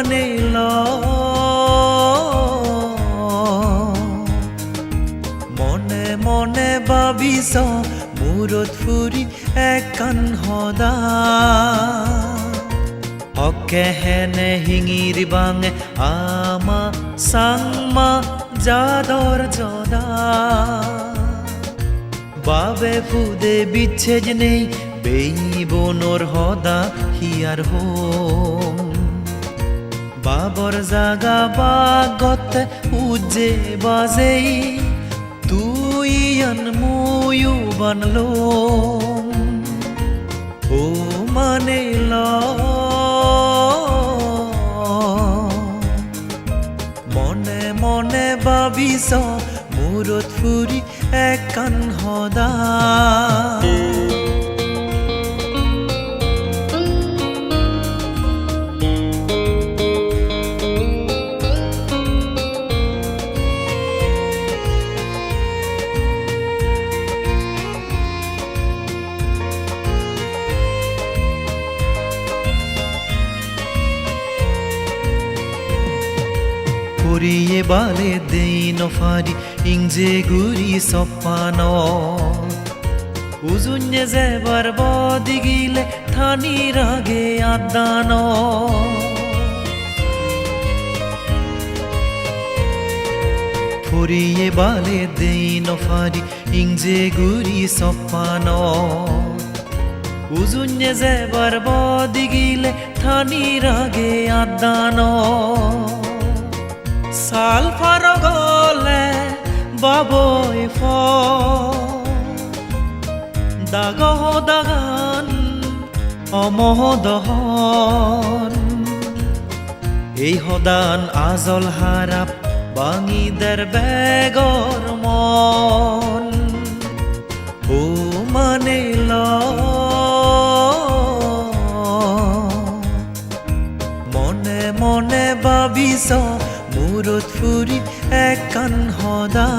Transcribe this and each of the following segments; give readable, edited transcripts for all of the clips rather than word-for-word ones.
মানে মনে মনে ভাবিছ মূৰত ফুৰি একান সদা হকে হেনে হিঙির বাঙে আমা সাংমা যাদর জদা বাবে ফুদে বিচ্ছেদ নেই বেই বনর হদা হিয়ার হোম বাবর জাগা বাগত উজ্জে বাজেই তুই আন মুয়ু বানলো ও মানে মনে মনে ভাবিছ মূৰত ফুৰি একান সদা Kuriye bale deino fari ingje guri soppano Uzunye zebar bodi gile thani rage addano Kuriye bale deino fari ingje guri soppano Uzunye zebar bodi gile thani rage addano সাল ফারগলে বাবই ফ দাগ দাগান অমহদহন এই হদান আজল হারাপ বাঙি দের বেগর মন ও মানে মনে মনে ভাবিছ মূৰত ফুৰি একান সদা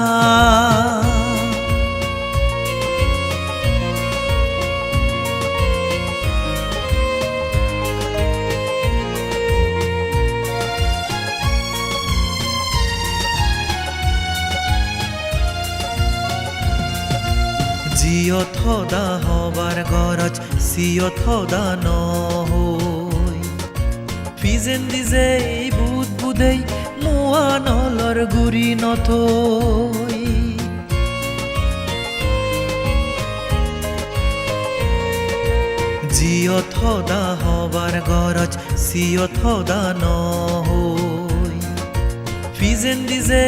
জিয়ত সদা হবাৰ গৰজ চিয়ত সদা নহৈ ফিজেন দিজে বুধ বুধেই মোয়ানলর গুৰি নথৈ জিয়ত সদা হবাৰ গৰজ চিয়ত সদা নহৈ ফিজেন দিজে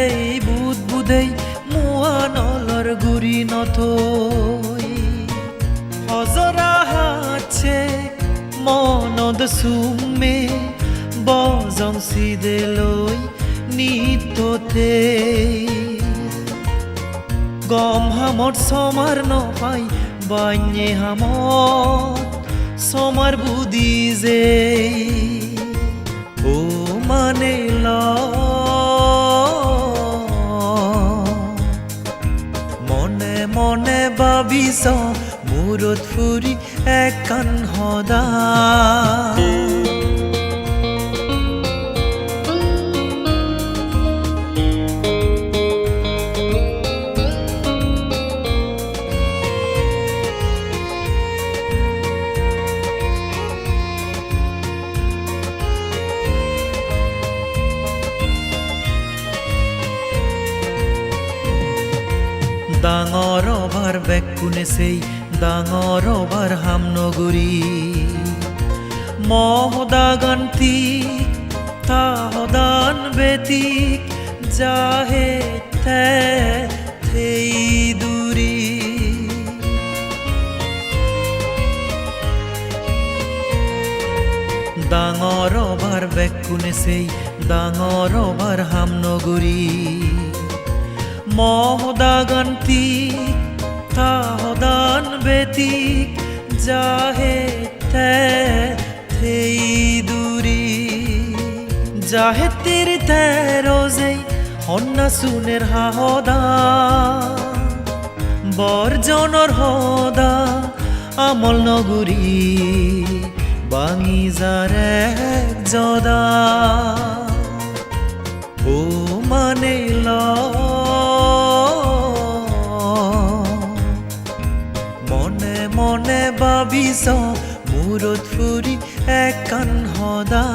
বুধ বুধেই মোয়ানলর গুৰি নথৈ হজৰা হাছে মনদ চুমে বজং চিদেলৈ নিততে গম হামত সমার নপাই বান্যে হামত সমার বুদি যে ও মানে মনে মনে ভাবিছ মূৰত ফুৰি একান সদা ডাঙৰ অভাৰ বেকুনে সেই ডাঙৰ অভাৰ হামনগৰী মহদাগান্তি তাহদান বেতিক যাহে থেই দূৰী ডাঙৰ অভাৰ বেকুনে সেই ডাঙৰ অভাৰ হামনগৰী মহদাগান্তি তাহদান বেতিক যাহে থেই দূৰী যাহে তীর রোজেই হন্না সুনের হাহদা বর্জনর হদা আমল নগরী বাঙি যার এক জদা ও মানে ল মনে মনে ভাবিছ মূৰত ফুৰি একান সদা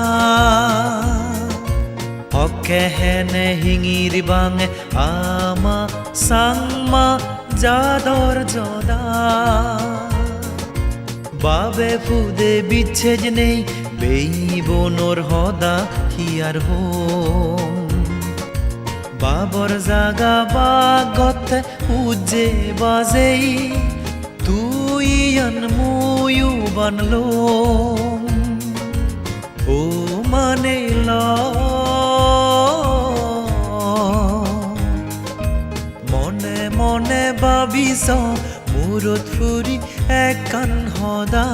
অকেহেনে হিঙিৰ বাঙে আমা চাংমা যাদর জদা বাবে ফুদে বিচ্ছেদ নেই বেই বনোর হদা হিয়ার হোম বাবর জাগা বাগতে উজে বাজেই তুই আন মুয়ু বানলো ও মানে ল মনে মনে ভাবিছ মূৰত ফুৰি একান সদা